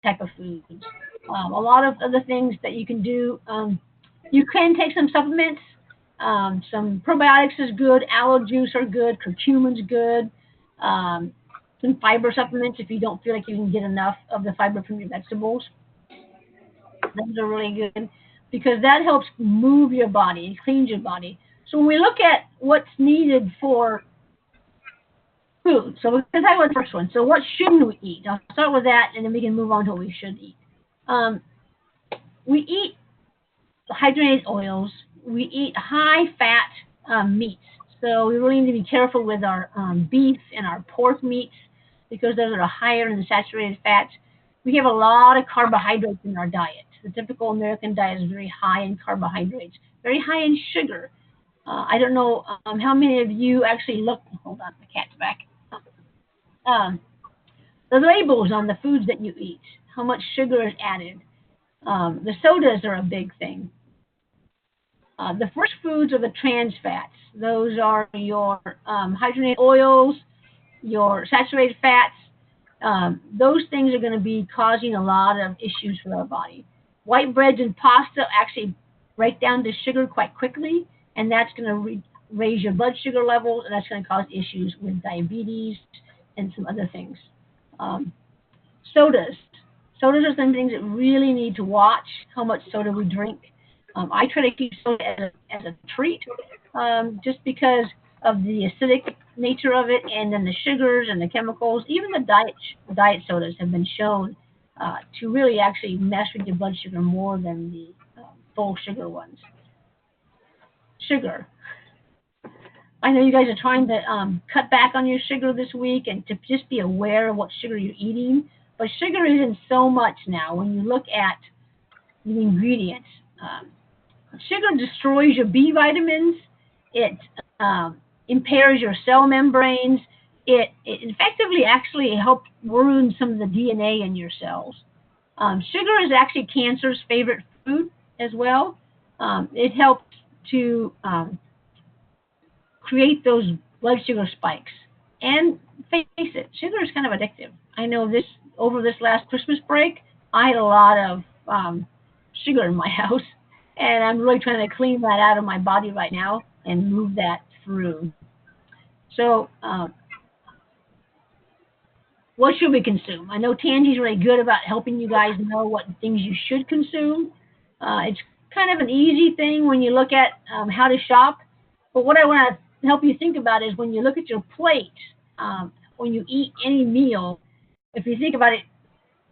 type of foods. A lot of other things that you can do. You can take some supplements. Some probiotics is good. Aloe juice are good. Curcumin's good. Um, some fiber supplements if you don't feel like you can get enough of the fiber from your vegetables. Those are really good because that helps move your body and cleans your body. So when we look at what's needed for food, so we're going to talk about the first one. So what shouldn't we eat? I'll start with that, and then we can move on to what we should eat. Um, we eat hydrogenated oils. We eat high-fat meats. So we really need to be careful with our beef and our pork meats because those are higher in the saturated fats. We have a lot of carbohydrates in our diet. The typical American diet is very high in carbohydrates, very high in sugar. I don't know how many of you actually look. Hold on, the cat's back. Um, the labels on the foods that you eat, how much sugar is added. The sodas are a big thing. The first foods are the trans fats. Those are your hydrogenated oils, your saturated fats. Those things are going to be causing a lot of issues for our body. White breads and pasta actually break down the sugar quite quickly, and that's going to raise your blood sugar levels, and that's going to cause issues with diabetes and some other things. Um, sodas. Sodas are some things that really need to watch how much soda we drink. I try to keep soda as a treat just because of the acidic nature of it and then the sugars and the chemicals. Even the diet sodas have been shown to really actually mess with your blood sugar more than the full sugar ones. Sugar. I know you guys are trying to cut back on your sugar this week and to just be aware of what sugar you're eating. But sugar isn't so much now when you look at the ingredients. Sugar destroys your B vitamins. It impairs your cell membranes. It effectively actually helps ruin some of the DNA in your cells. Sugar is actually cancer's favorite food as well. It helps to create those blood sugar spikes. And face it, sugar is kind of addictive. I know this over this last Christmas break, I had a lot of sugar in my house, and I'm really trying to clean that out of my body right now and move that through. So, what should we consume? I know Tangi's really good about helping you guys know what things you should consume. It's kind of an easy thing when you look at how to shop. But what I want to help you think about is when you look at your plate, when you eat any meal, if you think about it,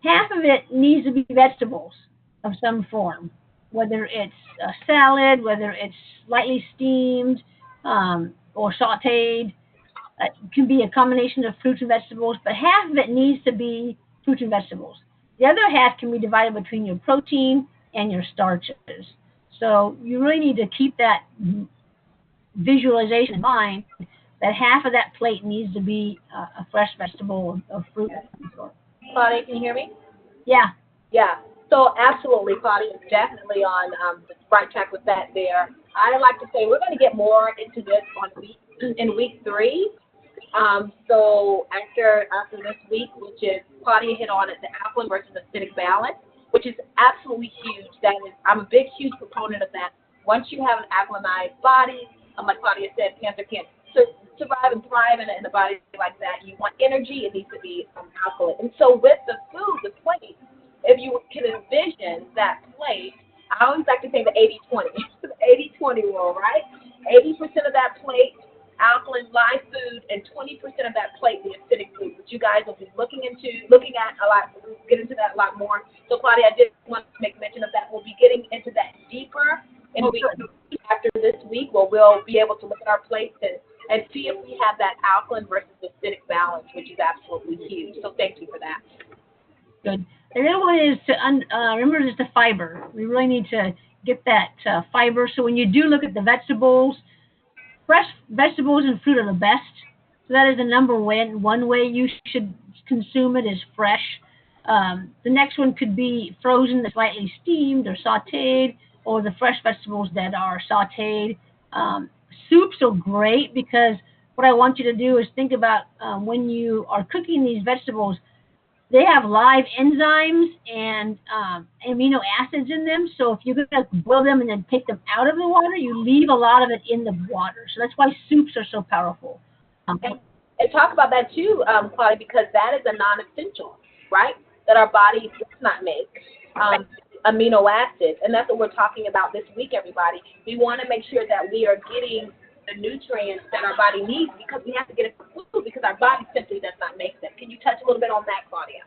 half of it needs to be vegetables of some form, whether it's a salad, whether it's lightly steamed or sauteed. It can be a combination of fruits and vegetables, but half of it needs to be fruits and vegetables. The other half can be divided between your protein and your starches. So you really need to keep that visualization in mind that half of that plate needs to be a fresh vegetable or fruit. Claudia, can you hear me? Yeah. Yeah. So absolutely, Claudia is definitely on the right track with that there. I like to say we're going to get more into this in week 3. So after this week, which is Claudia hit on it, the alkaline versus acidic balance, which is absolutely huge. I'm a big, huge proponent of that. Once you have an alkalinized body, like Claudia said, cancer can't survive and thrive in a body like that. You want energy, it needs to be alkaline. And so with the food, the plate, if you can envision that plate, I always like to say the 80-20, the 80-20 rule, right? 80% of that plate, alkaline live food, and 20% of that plate, the acidic food, which you guys will be looking at a lot. We'll get into that a lot more. So, Claudia, I did want to make mention of that. We'll be getting into that deeper in week 3 after this week, where we'll be able to look at our plates and see if we have that alkaline versus acidic balance, which is absolutely huge. So, thank you for that. Good. The other one is to remember is the fiber. We really need to get that fiber. So when you do look at the vegetables, fresh vegetables and fruit are the best. So that is the number one way you should consume it is fresh. The next one could be frozen, slightly steamed or sautéed, or the fresh vegetables that are sautéed. Soups are great because what I want you to do is think about when you are cooking these vegetables, They have live enzymes and amino acids in them. So if you're going to boil them and then take them out of the water, you leave a lot of it in the water. So that's why soups are so powerful. and, and talk about that too, Claudia, because that is a non-essential, right? That our body does not make amino acids, and that's what we're talking about this week, everybody. We want to make sure that we are getting the nutrients that our body needs because we have to get it from food because our body simply does not make them. Can you touch a little bit on that, Claudia?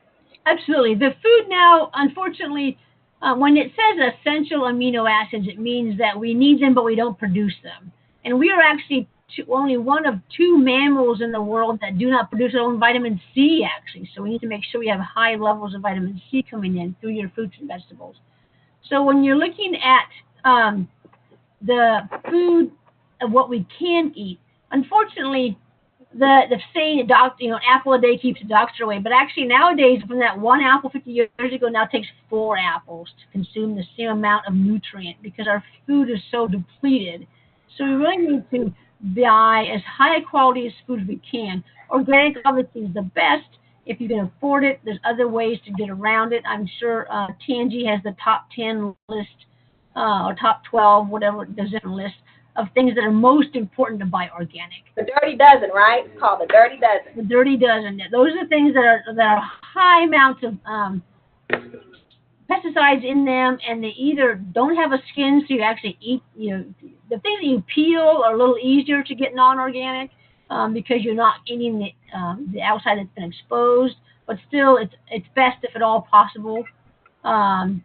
Absolutely. The food now, unfortunately, when it says essential amino acids, it means that we need them, but we don't produce them. And we are actually only one of two mammals in the world that do not produce their own vitamin C, actually. So we need to make sure we have high levels of vitamin C coming in through your fruits and vegetables. So when you're looking at the food of what we can eat, unfortunately, the saying, doctor, an apple a day keeps the doctor away. But actually, nowadays, from that one apple 50 years ago, now it takes 4 apples to consume the same amount of nutrient because our food is so depleted. So we really need to buy as high a quality as food as we can. Organic, obviously, is the best if you can afford it. There's other ways to get around it. I'm sure Tangi has the top 10 list or top 12, whatever. There's different lists of things that are most important to buy organic. The dirty dozen, right? It's called the dirty dozen. The dirty dozen. Those are things that are high amounts of pesticides in them, and they either don't have a skin, so you actually eat. The things that you peel are a little easier to get non-organic because you're not eating the outside that's been exposed. But still, it's best if at all possible.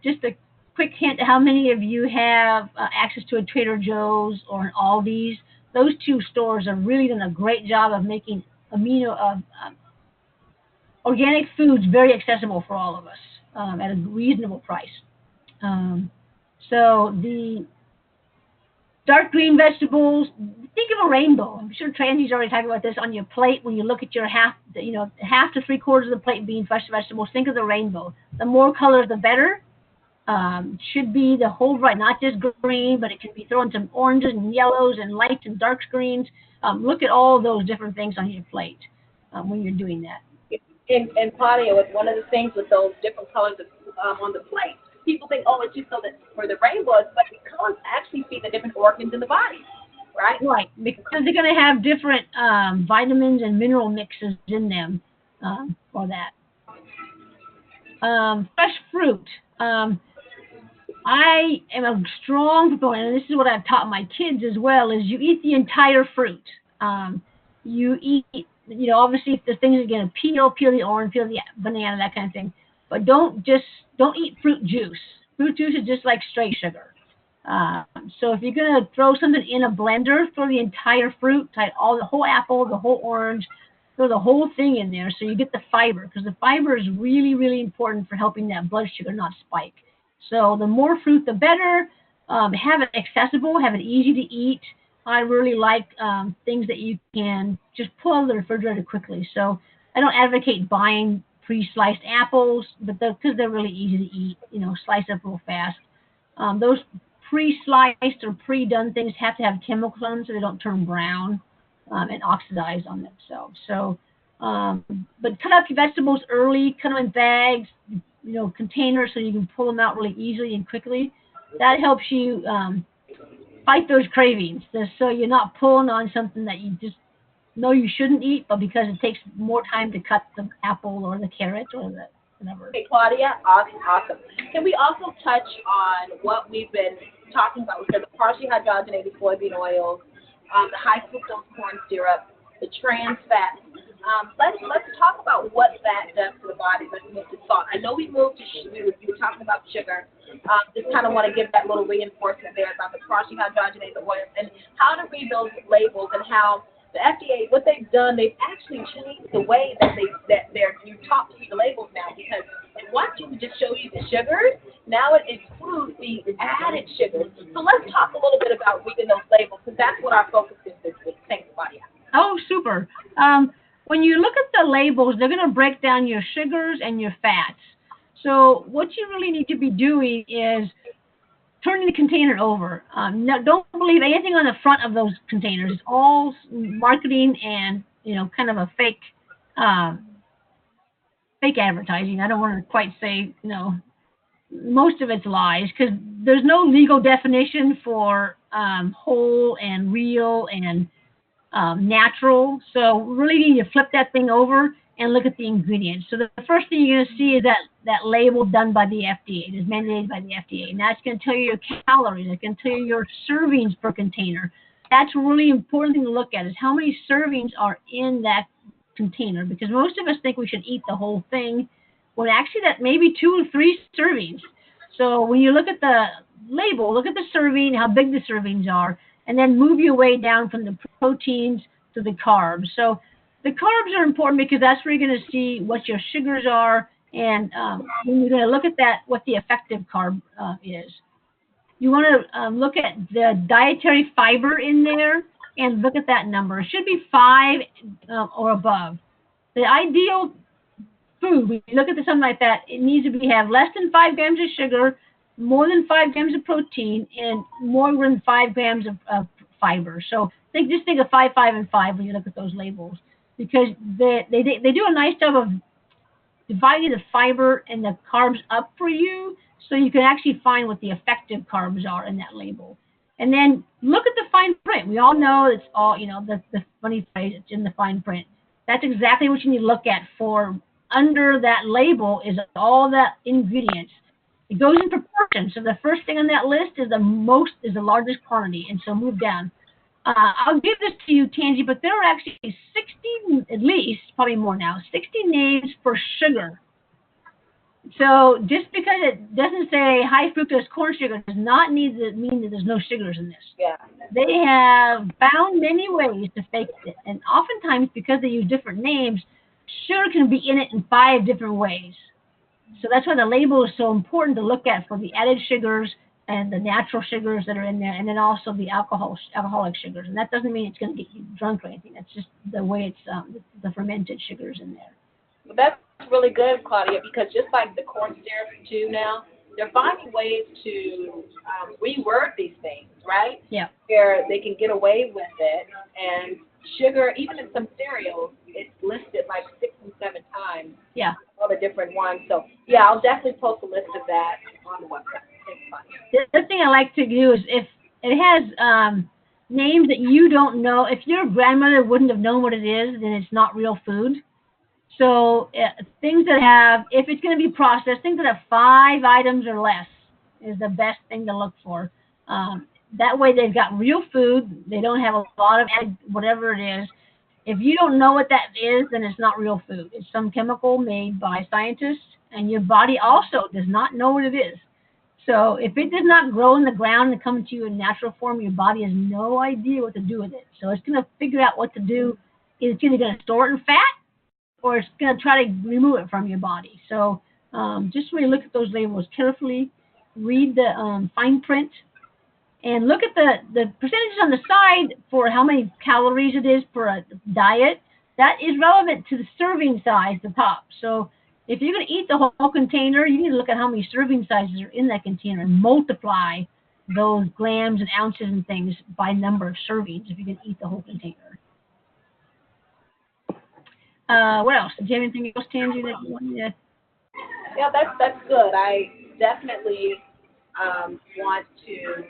Just a quick hint: how many of you have access to a Trader Joe's or an Aldi's? Those two stores have really done a great job of making organic foods very accessible for all of us at a reasonable price. Um, so the dark green vegetables, think of a rainbow. I'm sure Transy's already talking about this on your plate. When you look at your half to 3/4 of the plate being fresh vegetables, think of the rainbow. The more colors, the better. Should be the whole variety, not just green, but it can be thrown some oranges and yellows and lights and dark greens. Look at all those different things on your plate when you're doing that. And Claudia, with one of the things with those different colors on the plate, people think, oh, it's just so that for the rainbows, but the colors actually feed the different organs in the body, right? Right, because they're going to have different vitamins and mineral mixes in them for that. Fresh fruit. I am a strong proponent, and this is what I've taught my kids as well, is you eat the entire fruit. You eat, obviously if the things are going to peel the orange, peel the banana, that kind of thing. But don't eat fruit juice. Fruit juice is just like straight sugar. So if you're going to throw something in a blender, throw the entire fruit, the whole apple, the whole orange, throw the whole thing in there so you get the fiber, because the fiber is really, really important for helping that blood sugar not spike. So the more fruit, the better. Have it accessible, have it easy to eat. I really like things that you can just pull out of the refrigerator quickly. So I don't advocate buying pre-sliced apples, but because they're really easy to eat, slice up real fast. Those pre-sliced or pre-done things have to have chemicals on them so they don't turn brown and oxidize on themselves. So, but cut up your vegetables early, cut them in bags, containers so you can pull them out really easily and quickly. That helps you fight those cravings. So you're not pulling on something that you just know you shouldn't eat, but because it takes more time to cut the apple or the carrot or the whatever. Okay, Claudia, awesome, awesome. Can we also touch on what we've been talking about? We said the partially hydrogenated soybean oils, the high fructose corn syrup, the trans fats. Let's talk about what that does to the body. Let's move to salt. I know we moved to you were talking about sugar. Just kind of want to give that little reinforcement there about the partially hydrogenated oils and how to read those labels and how the FDA, what they've done, they've actually changed the way that you talk to the labels now because it wants you to just show you the sugars. Now it includes the added sugars. So let's talk a little bit about reading those labels because that's what our focus is this week. Thanks, Claudia. Oh, super. When you look at the labels, they're going to break down your sugars and your fats. So what you really need to be doing is turning the container over. No, don't believe anything on the front of those containers. It's all marketing and kind of a fake fake advertising. I don't want to quite say, most of it's lies because there's no legal definition for whole and real and natural. So we really need to flip that thing over and look at the ingredients. So the first thing you're going to see is that label done by the FDA. It is mandated by the FDA, and that's going to tell you your calories. It's going to tell you your servings per container. That's a really important thing to look at is how many servings are in that container, because most of us think we should eat the whole thing when actually that may be 2 or 3 servings. So when you look at the label, look at the serving, how big the servings are, and then move your way down from the proteins to the carbs. So the carbs are important because that's where you're going to see what your sugars are, and when you're going to look at that, what the effective carb is. You want to look at the dietary fiber in there and look at that number. It should be 5 or above. The ideal food, when you look at something like that, it needs to have less than 5 grams of sugar, more than 5 grams of protein, and more than 5 grams of fiber. So just think of 5, 5, and 5 when you look at those labels, because they do a nice job of dividing the fiber and the carbs up for you, so you can actually find what the effective carbs are in that label. And then look at the fine print. We all know it's all, the funny phrase, it's in the fine print. That's exactly what you need to look at for under that label is all the ingredients. It goes in proportion. So the first thing on that list is the largest quantity, and so move down. I'll give this to you, Tangi, but there are actually 60, at least, probably more now, 60 names for sugar. So just because it doesn't say high fructose corn sugar does not mean that there's no sugars in this. Yeah. They have found many ways to fake it, and oftentimes because they use different names, sugar can be in it in 5 different ways. So that's why the label is so important to look at for the added sugars and the natural sugars that are in there, and then also the alcoholic sugars. And that doesn't mean it's going to get you drunk or anything. That's just the way it's the fermented sugars in there. Well, that's really good, Claudia, because just like the corn syrup too now, they're finding ways to reword these things, right? Yeah. Where they can get away with it. And sugar, even in some cereals, it's listed like 6 and 7 times. Yeah. All the different ones. So, yeah, I'll definitely post a list of that on the website. Thanks, Claudia. The other thing I like to do is if it has names that you don't know, if your grandmother wouldn't have known what it is, then it's not real food. So things that have, if it's going to be processed, things that have 5 items or less is the best thing to look for. That way they've got real food. They don't have a lot of whatever it is. If you don't know what that is, then it's not real food. It's some chemical made by scientists, and your body also does not know what it is. So if it does not grow in the ground and come to you in natural form, your body has no idea what to do with it. So it's going to figure out what to do. It's either going to store it in fat, or it's going to try to remove it from your body. So just really look at those labels carefully, read the fine print, and look at the percentages on the side for how many calories it is per a diet. That is relevant to the serving size, the top. So if you're going to eat the whole container, you need to look at how many serving sizes are in that container and multiply those grams and ounces and things by number of servings if you can eat the whole container. What else? Do you have anything else, Tangi, that you wanted to? Yeah, that's good. I definitely want to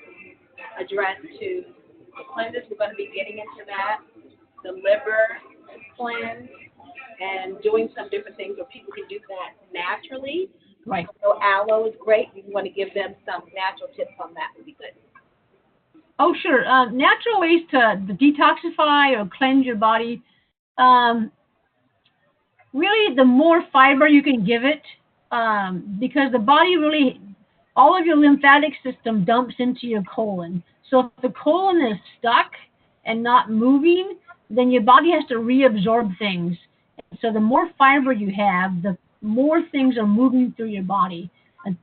address to the cleanses. We're going to be getting into that, the liver cleanse, and doing some different things where people can do that naturally. Right. So aloe is great. You want to give them some natural tips on that would be good. Oh, sure. Natural ways to detoxify or cleanse your body. Really, the more fiber you can give it, because the body really, all of your lymphatic system dumps into your colon. So if the colon is stuck and not moving, then your body has to reabsorb things. So the more fiber you have, the more things are moving through your body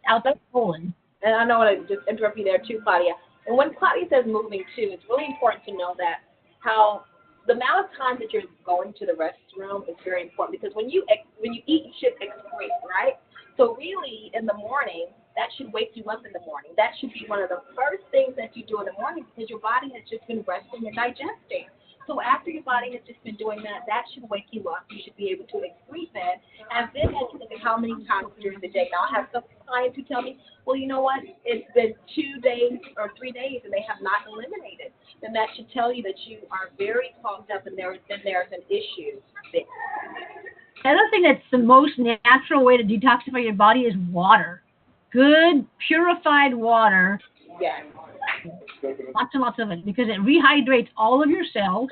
out the colon. And I don't want to just interrupt you there too, Claudia. And when Claudia says moving too, it's really important to know that how the amount of time that you're going to the restroom is very important, because when you eat, you should excrete, right? So really, in the morning, that should wake you up in the morning. That should be one of the first things that you do in the morning, because your body has just been resting and digesting. So after your body has just been doing that, that should wake you up. You should be able to excrete that. And then as you look at how many times during the day. Now I have some clients who tell me, well, you know what? It's been 2 days or 3 days and they have not eliminated. Then that should tell you that you are very clogged up and there's an issue there. The other thing that's the most natural way to detoxify your body is water. Good, purified water, Yes. lots and lots of it, because it rehydrates all of your cells.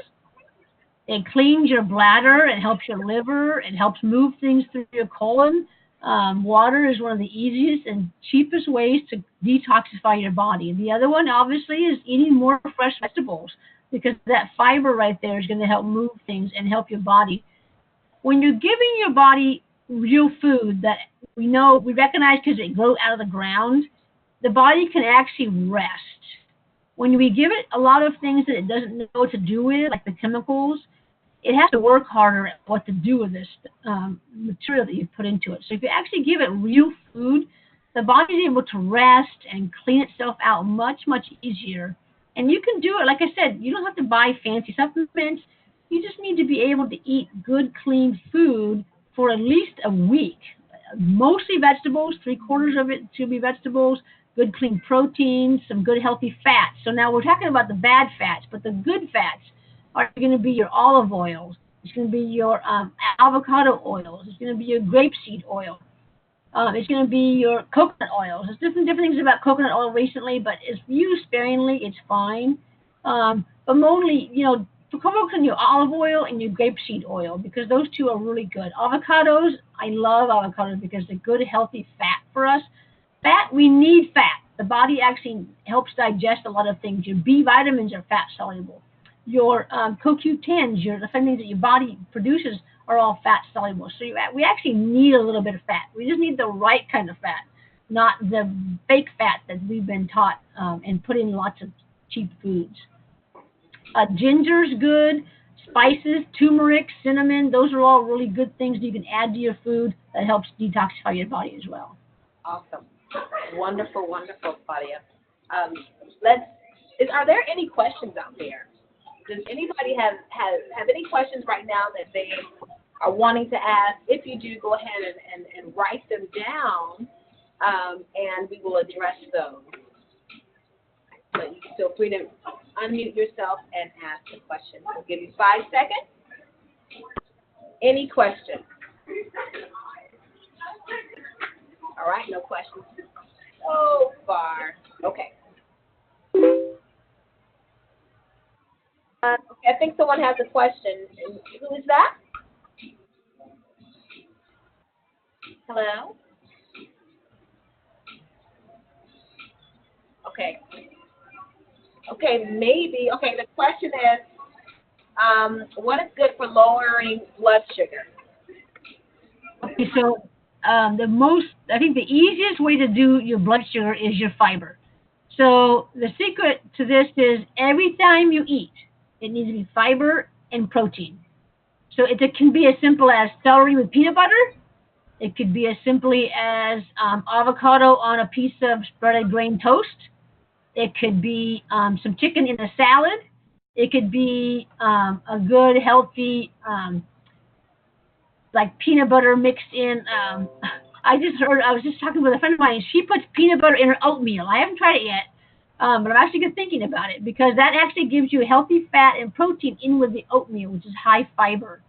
It cleans your bladder. It helps your liver. It helps move things through your colon. Water is one of the easiest and cheapest ways to detoxify your body. The other one, obviously, is eating more fresh vegetables because that fiber right there is going to help move things and help your body. When you're giving your body real food that we recognize because it grows out of the ground, the body can actually rest. When we give it a lot of things that it doesn't know what to do with, like the chemicals, it has to work harder at what to do with this material that you put into it. So if you actually give it real food, the body is able to rest and clean itself out much, much easier. And you can do it, like I said, you don't have to buy fancy supplements. You just need to be able to eat good, clean food for at least a week. Mostly vegetables, three-quarters of it should be vegetables, good, clean proteins, some good, healthy fats. So now we're talking about the bad fats, but the good fats are going to be your olive oils. It's going to be your avocado oils. It's going to be your grapeseed oil. It's going to be your coconut oils. There's different things about coconut oil recently, but it's used sparingly. It's fine. But mostly, focus on your olive oil and your grapeseed oil because those two are really good. Avocados, I love avocados because they're good, healthy fat for us. Fat, we need fat. The body actually helps digest a lot of things. Your B vitamins are fat soluble. Your CoQ10s, the things that your body produces, are all fat soluble. So we actually need a little bit of fat. We just need the right kind of fat, not the fake fat that we've been taught and put in lots of cheap foods. Ginger's good. Spices, turmeric, cinnamon, those are all really good things you can add to your food that helps detoxify your body as well. Awesome. Wonderful, wonderful, Claudia. Are there any questions out there? Does anybody have any questions right now that they are wanting to ask? If you do, go ahead and write them down, and we will address those. So you can feel free to unmute yourself and ask a question. I'll give you 5 seconds. Any questions? All right, no questions so far. Okay. Okay, I think someone has a question. Who is that? Hello? Okay. Okay, maybe. Okay, the question is, what is good for lowering blood sugar? Okay, so I think the easiest way to do your blood sugar is your fiber. So the secret to this is every time you eat, it needs to be fiber and protein. So it can be as simple as celery with peanut butter. It could be as simply as avocado on a piece of spreaded grain toast. It could be some chicken in a salad. It could be a good, healthy, like peanut butter mixed in. I was just talking with a friend of mine. She puts peanut butter in her oatmeal. I haven't tried it yet, but I'm actually just thinking about it because that actually gives you healthy fat and protein in with the oatmeal, which is high fiber.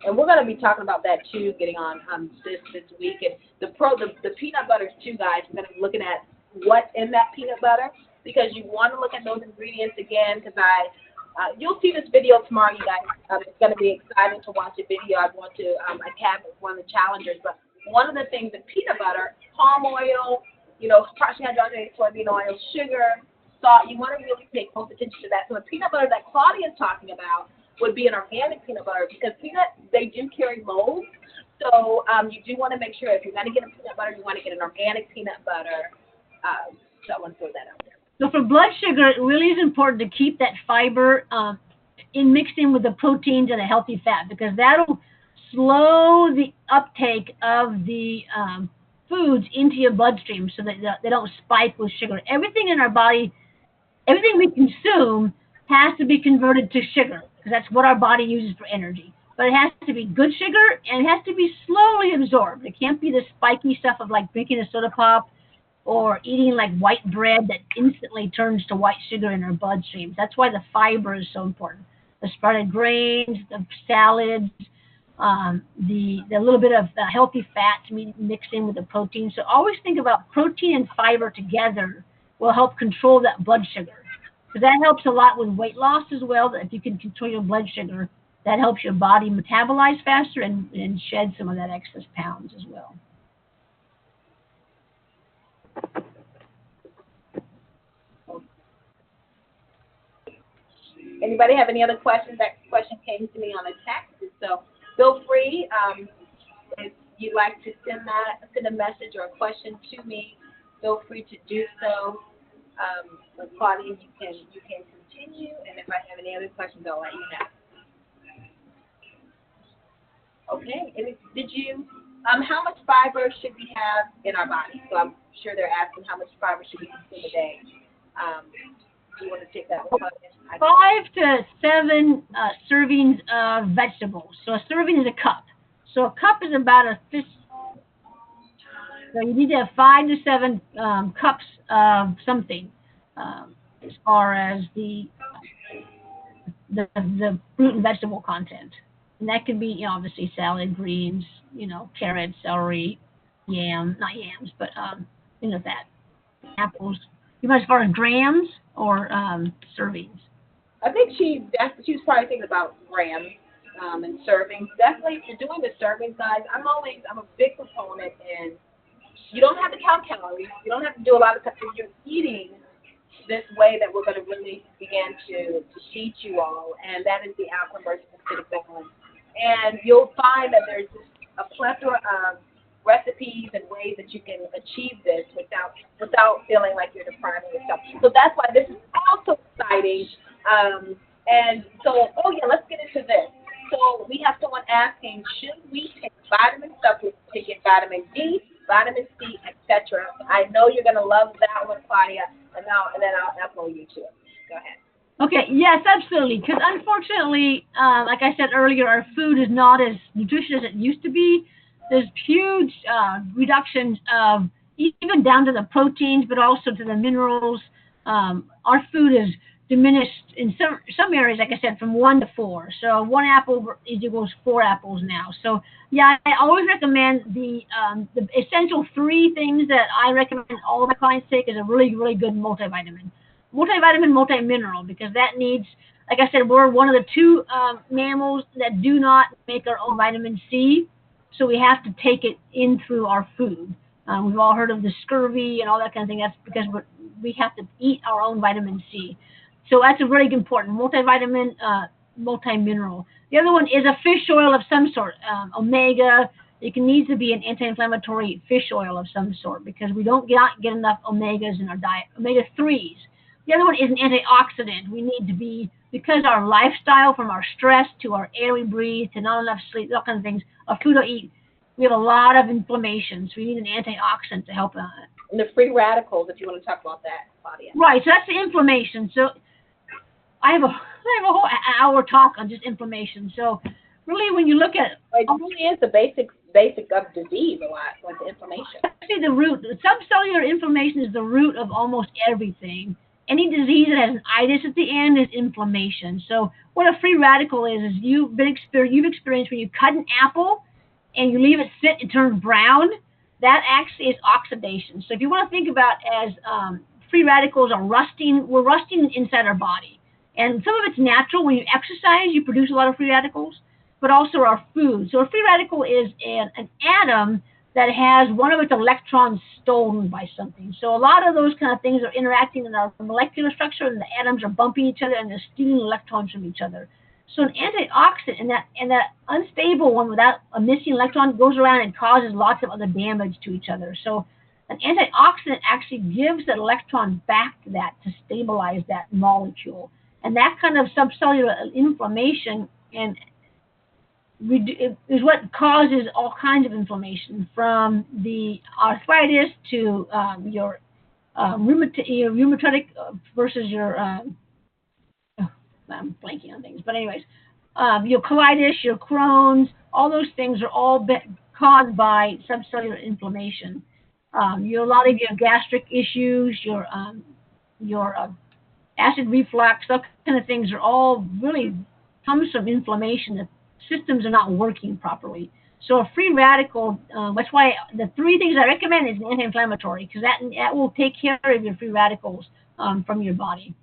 And we're going to be talking about that too, getting on this week. And the peanut butters too, guys. We're going to be looking at what's in that peanut butter because you want to look at those ingredients again. Because you'll see this video tomorrow, you guys. It's going to be exciting to watch the video. I want to have one of the challengers, but one of the things in peanut butter, palm oil, partially hydrogenated soybean oil, sugar, salt. You want to really pay close attention to that. So the peanut butter that Claudia is talking about would be an organic peanut butter because they do carry mold. So you do want to make sure if you're going to get a peanut butter, you want to get an organic peanut butter. So I want to throw that out there. So for blood sugar, it really is important to keep that fiber mixed in with the proteins and a healthy fat because that'll slow the uptake of the foods into your bloodstream so that they don't spike with sugar. Everything in our body, everything we consume has to be converted to sugar. because that's what our body uses for energy. But it has to be good sugar, and it has to be slowly absorbed. It can't be the spiky stuff of like drinking a soda pop or eating like white bread that instantly turns to white sugar in our bloodstream. That's why the fiber is so important. The sprouted grains, the salads, the little bit of healthy fats mixed in with the protein. So always think about protein and fiber together will help control that blood sugar. So that helps a lot with weight loss as well. That if you can control your blood sugar, that helps your body metabolize faster and shed some of that excess pounds as well. Anybody have any other questions? That question came to me on a text, so feel free if you'd like to send a message or a question to me. Feel free to do so. With Claudia, you can continue, and if I have any other questions, I'll let you know. Okay. And did you? How much fiber should we have in our body? So I'm sure they're asking how much fiber should we consume a day. Do you want to take that one? 5 to 7 servings of vegetables. So a serving is a cup. So a cup is about a fist. So you need to have 5 to 7 cups of something, as far as the fruit and vegetable content. And that could be, obviously salad, greens, carrots, celery, not yams, but things like that. Apples. You mean as far as grams or servings? I think she was probably thinking about grams and servings. Definitely, if you're doing the serving size, I'm a big proponent in. You don't have to count calories. You don't have to do a lot of stuff. If you're eating this way that we're going to really begin to teach you all, and that is the alkaline versus acidic balance. And you'll find that there's just a plethora of recipes and ways that you can achieve this without feeling like you're depriving yourself. So that's why this is also exciting. And so, let's get into this. So we have someone asking, should we take vitamin supplements to get vitamin D, vitamin C, etc.? I know you're going to love that one, Claudia, and then I'll echo you too. Go ahead. Okay, yes, absolutely. Because unfortunately, like I said earlier, our food is not as nutritious as it used to be. There's huge reductions of even down to the proteins, but also to the minerals. Our food is diminished in some areas, like I said, from 1 to 4. So 1 apple equals 4 apples now. So yeah, I always recommend the essential 3 things that I recommend all of my clients take is a really, really good multivitamin. Multivitamin, multimineral, because that needs, like I said, we're one of the 2 mammals that do not make our own vitamin C, so we have to take it in through our food. We've all heard of the scurvy and all that kind of thing. That's because we have to eat our own vitamin C. So that's a really important multivitamin, multimineral. The other one is a fish oil of some sort, omega. It needs to be an anti-inflammatory fish oil of some sort because we don't get enough omegas in our diet, omega-3s. The other one is an antioxidant. We need to be, because our lifestyle, from our stress to our air we breathe to not enough sleep, all kinds of things, our food we eat, we have a lot of inflammation. So we need an antioxidant to help on it. And the free radicals, if you want to talk about that, Claudia. Right, so that's the inflammation. So I have a whole hour talk on just inflammation. So really, when you look at it really is the basic of disease a lot, like the inflammation. Actually, the root, subcellular inflammation is the root of almost everything. Any disease that has an itis at the end is inflammation. So what a free radical is you've experienced when you cut an apple and you leave it sit, it turns brown. That actually is oxidation. So if you want to think about as free radicals are rusting, we're rusting inside our body. And some of it's natural. When you exercise, you produce a lot of free radicals, but also our food. So a free radical is an atom that has one of its electrons stolen by something. So a lot of those kind of things are interacting in our molecular structure, and the atoms are bumping each other, and they're stealing electrons from each other. So an antioxidant, and that unstable one without a missing electron goes around and causes lots of other damage to each other. So an antioxidant actually gives the electron back to that to stabilize that molecule. And that kind of subcellular inflammation is what causes all kinds of inflammation, from the arthritis to your rheumatic versus your I'm blanking on things, but anyways, your colitis, your Crohn's, all those things are all caused by subcellular inflammation. A lot of your gastric issues, your acid reflux, those kind of things are all really comes from inflammation. The systems are not working properly. So a free radical, that's why the three things I recommend is an anti-inflammatory, because that will take care of your free radicals from your body.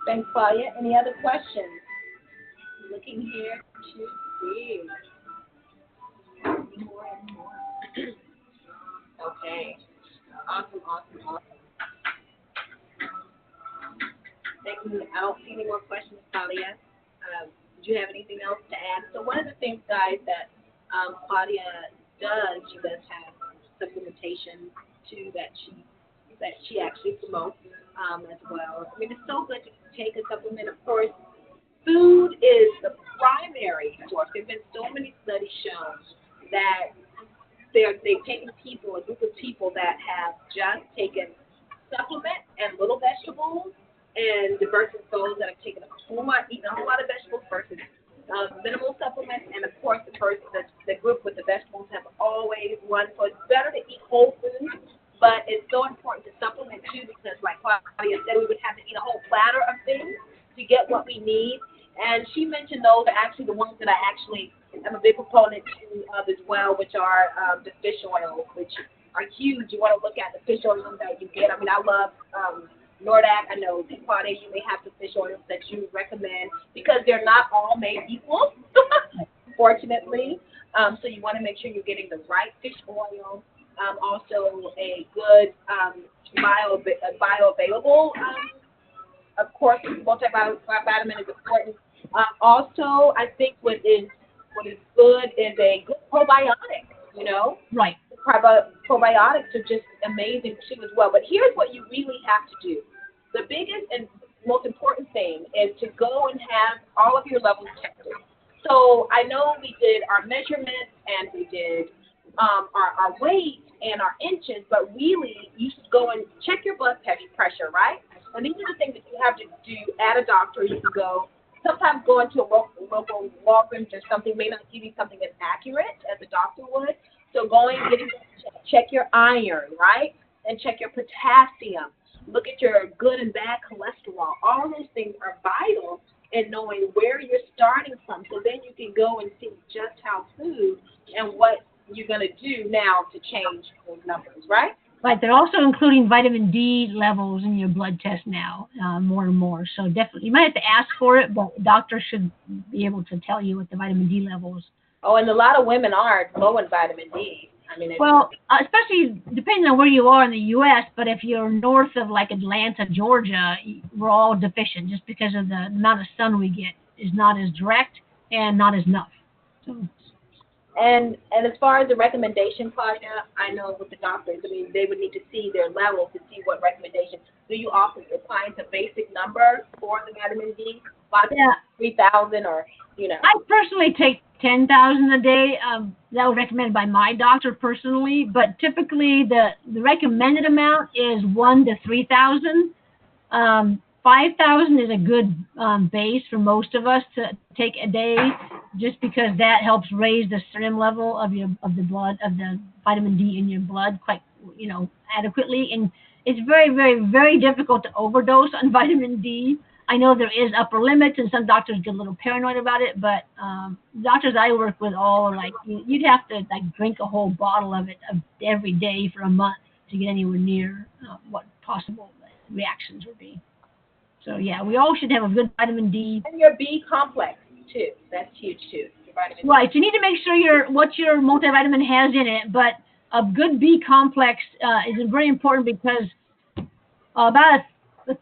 Thanks, Claudia. Any other questions? Looking here to see. Any more? Any more? Okay. Awesome, awesome, awesome. Thank you. I don't see any more questions, Claudia. Do you have anything else to add? So one of the things, guys, that Claudia does, she does have supplementation too that she actually promotes as well. I mean, it's so good to take a supplement. Of course, food is the primary source. There have been so many studies shown that they've taken people, a group of people that have just taken supplement and little vegetables, and versus those that have taken eaten a whole lot of vegetables versus minimal supplement. And of course, the group with the vegetables have always won. So it's better to eat whole food, but it's so important to supplement too because, like Claudia said, we would have to eat a whole platter of things to get what we need. And she mentioned those are actually the ones that I actually am a big proponent of as well, which are the fish oils, which are huge. You want to look at the fish oils that you get. I mean, I love Nordac. I know, Claudia, you may have some fish oils that you recommend because they're not all made equal, fortunately. So you want to make sure you're getting the right fish oil. Also, a good bioavailable. Of course, multivitamin is important. Also, I think what is good is a good probiotic. You know, Right. probiotics are just amazing too as well. But here's what you really have to do. The biggest and most important thing is to go and have all of your levels tested. So I know we did our measurements and we did our weight and our inches, but really you should go and check your blood pressure, right? And these are the things that you have to do at a doctor. You can go, sometimes going to a local Walgreens or something may not give you something as accurate as a doctor would. So going, getting check your iron, right? And check your potassium. Look at your good and bad cholesterol. All those things are vital in knowing where you're starting from. So then you can go and see just how food and what you're going to do now to change those numbers, right? Right. They're also including vitamin D levels in your blood test now, more and more. So definitely, you might have to ask for it, but doctors should be able to tell you what the vitamin D levels. Oh, and a lot of women are low in vitamin D. I mean, Well, especially depending on where you are in the U.S., but if you're north of like Atlanta, Georgia, we're all deficient just because of the amount of sun we get is not as direct and not as enough. So, and as far as the recommendation, Claudia, I know with the doctors, I mean, they would need to see their levels to see what recommendation. Do you offer your clients a basic number for the vitamin D, yeah, 3,000 or, you know? I personally take 10,000 a day. That was recommended by my doctor personally, but typically the recommended amount is 1 to 3,000. 5,000 is a good base for most of us to take a day, just because that helps raise the serum level of the blood of the vitamin D in your blood quite adequately. And it's very, very, very difficult to overdose on vitamin D. I know there is upper limits, and some doctors get a little paranoid about it, but doctors I work with all are like, you'd have to like drink a whole bottle of it every day for a month to get anywhere near what possible reactions would be. So yeah, we all should have a good vitamin D. And your B complex too. That's huge too. Your vitamin Right. So you need to make sure what your multivitamin has in it, but a good B complex is very important because about 30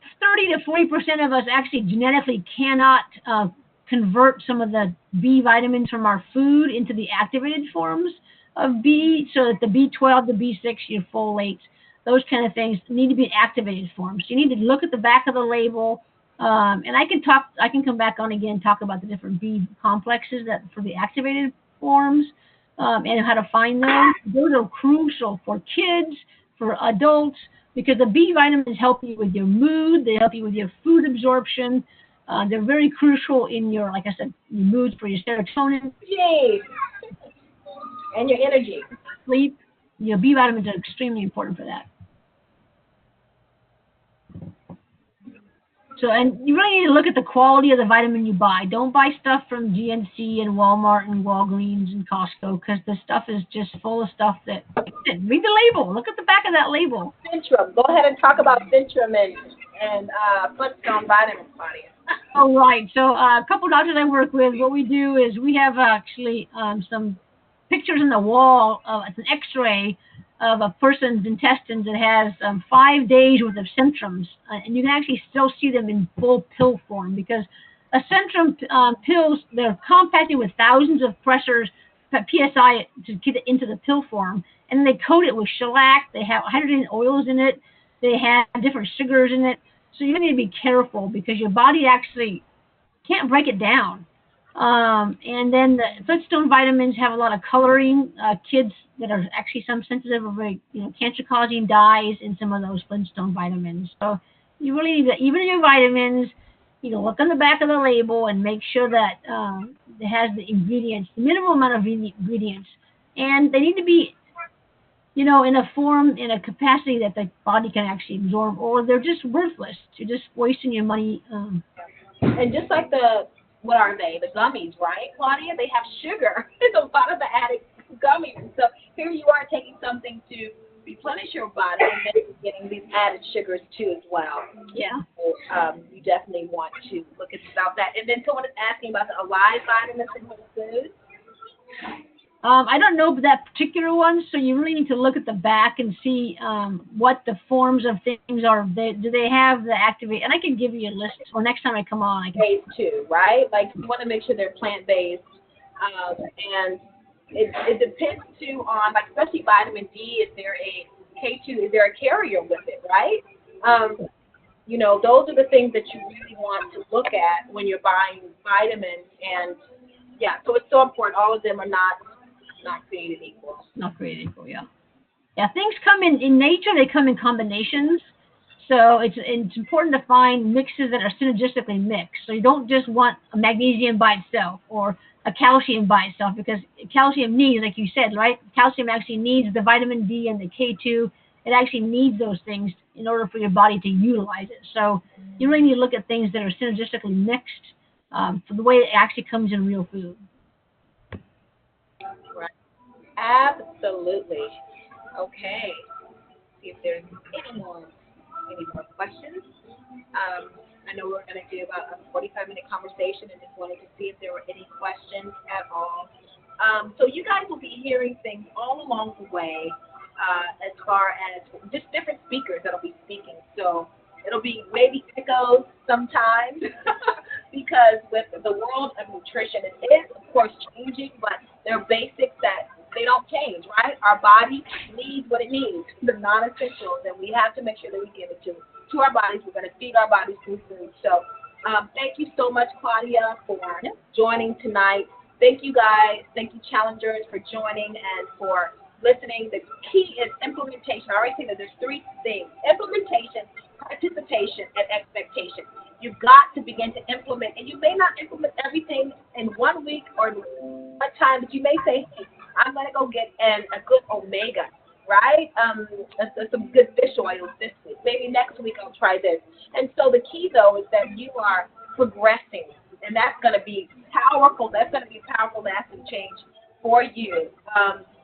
to 40% of us actually genetically cannot convert some of the B vitamins from our food into the activated forms of B, so that the B12, the B6, your folates, those kind of things need to be in activated forms. So you need to look at the back of the label, and I can come back on again and talk about the different B complexes that for the activated forms, and how to find those. Those are crucial for kids, for adults, because the B vitamins help you with your mood. They help you with your food absorption. They're very crucial in your, like I said, your moods for your serotonin, Yay. And your energy. sleep. You know, B vitamins are extremely important for that. So, and you really need to look at the quality of the vitamin you buy. Don't buy stuff from GNC and Walmart and Walgreens and Costco because the stuff is just full of stuff that, read the label. Look at the back of that label. Centrum. Go ahead and talk about Centrum and Flintstone vitamins, Claudia. All right. So, a couple doctors I work with, what we do is we have actually some pictures in the wall. It's an X-ray of a person's intestines that has 5 days worth of Centrums, and you can actually still see them in full pill form because a Centrum pills, they're compacted with thousands of pressures, psi, to get it into the pill form, and then they coat it with shellac. They have hydrogen oils in it. They have different sugars in it. So you need to be careful because your body actually can't break it down. And then the Flintstone vitamins have a lot of coloring. Kids that are actually some sensitive of cancer-causing dyes in some of those Flintstone vitamins. So you really need to, even in your vitamins, look on the back of the label and make sure that it has the ingredients, the minimal amount of ingredients, and they need to be, in a form, in a capacity that the body can actually absorb, or they're just worthless. You're just wasting your money. And just like what are they? The gummies, right, Claudia? They have sugar. There's a lot of the added gummies. So here you are taking something to replenish your body, and then you're getting these added sugars too as well. Yeah. So you definitely want to look about that. And then someone is asking about the Alive vitamins in Whole Foods. I don't know that particular one, so you really need to look at the back and see what the forms of things are. Do they have the activate? And I can give you a list. Or next time I come on, I can. Based too, right? Like you want to make sure they're plant based, and it depends too on, like, especially vitamin D. Is there a K2? Is there a carrier with it, right? Those are the things that you really want to look at when you're buying vitamins. And yeah, so it's so important. All of them are not created equal. Not created equal, yeah. Yeah, things come in nature. They come in combinations. So it's important to find mixes that are synergistically mixed. So you don't just want a magnesium by itself or a calcium by itself, because calcium needs, like you said, right? Calcium actually needs the vitamin D and the K2. It actually needs those things in order for your body to utilize it. So you really need to look at things that are synergistically mixed for the way it actually comes in real food. Right. Absolutely. Okay. See if there's any more questions. I know we're going to do about a 45-minute conversation, and just wanted to see if there were any questions at all. So you guys will be hearing things all along the way, as far as just different speakers that'll be speaking. So it'll be maybe echoes sometimes because with the world of nutrition, it is, of course, changing, but there are basics that they don't change, right? Our body needs what it needs, the non-essentials, and we have to make sure that we give it to our bodies. We're going to feed our bodies through food. So thank you so much, Claudia, for joining tonight. Thank you, guys. Thank you, challengers, for joining and for listening. The key is implementation. I already said that there's three things: implementation, participation, and expectation. You've got to begin to implement, and you may not implement everything in 1 week or one time, but you may say, hey, I'm going to go get a good omega, right? Some good fish oils this week. Maybe next week I'll try this. And so the key, though, is that you are progressing, and that's going to be powerful. That's going to be a powerful lasting change for you.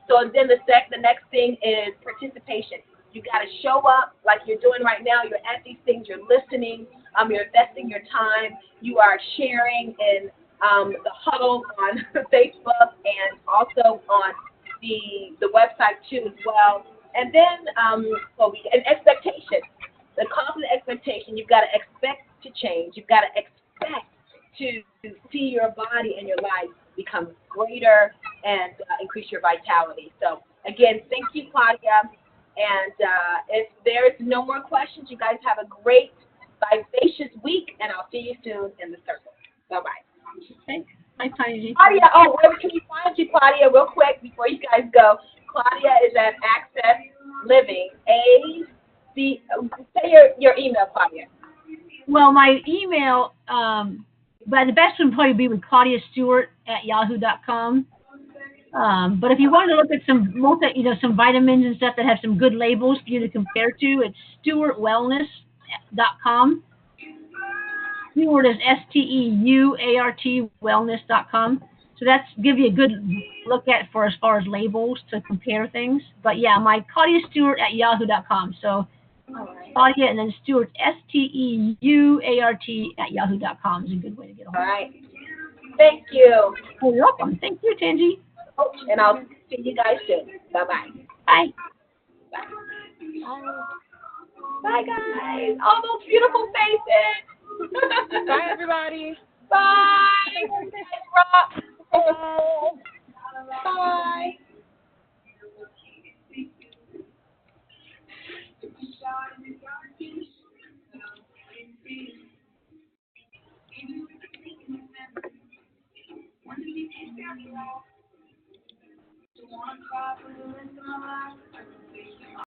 So then the next thing is participation. You got to show up like you're doing right now. You're at these things. You're listening. You're investing your time. You are sharing in the huddle on Facebook and also on the website too as well. And then and expectation. The confident expectation. You've got to expect to change. You've got to expect to see your body and your life become greater and increase your vitality. So again, thank you, Claudia. And if there's no more questions, you guys have a great, vivacious week, and I'll see you soon in the circle. Bye-bye. Okay. Hi, Claudia. Where can you find you, Claudia, real quick before you guys go? Claudia is at Access Living, The say your email, Claudia. Well, my email, but the best would probably be with Claudia Stewart at yahoo.com. But if you want to look at some some vitamins and stuff that have some good labels for you to compare to, it's stewartwellness.com. Stewart is STEUART wellness.com. So that's give you a good look at for as far as labels to compare things. But yeah, my Claudia Stewart at yahoo.com. So All right. Claudia and then Stewart STEUART at yahoo.com is a good way to get a All hold of right. Thank you. me. Well, you're welcome. Thank you, Tangi. Oh, and I'll see you guys soon. Bye-bye. Bye. Bye. Bye, guys. All those beautiful faces. Bye, everybody. Bye. You guys rock. Bye.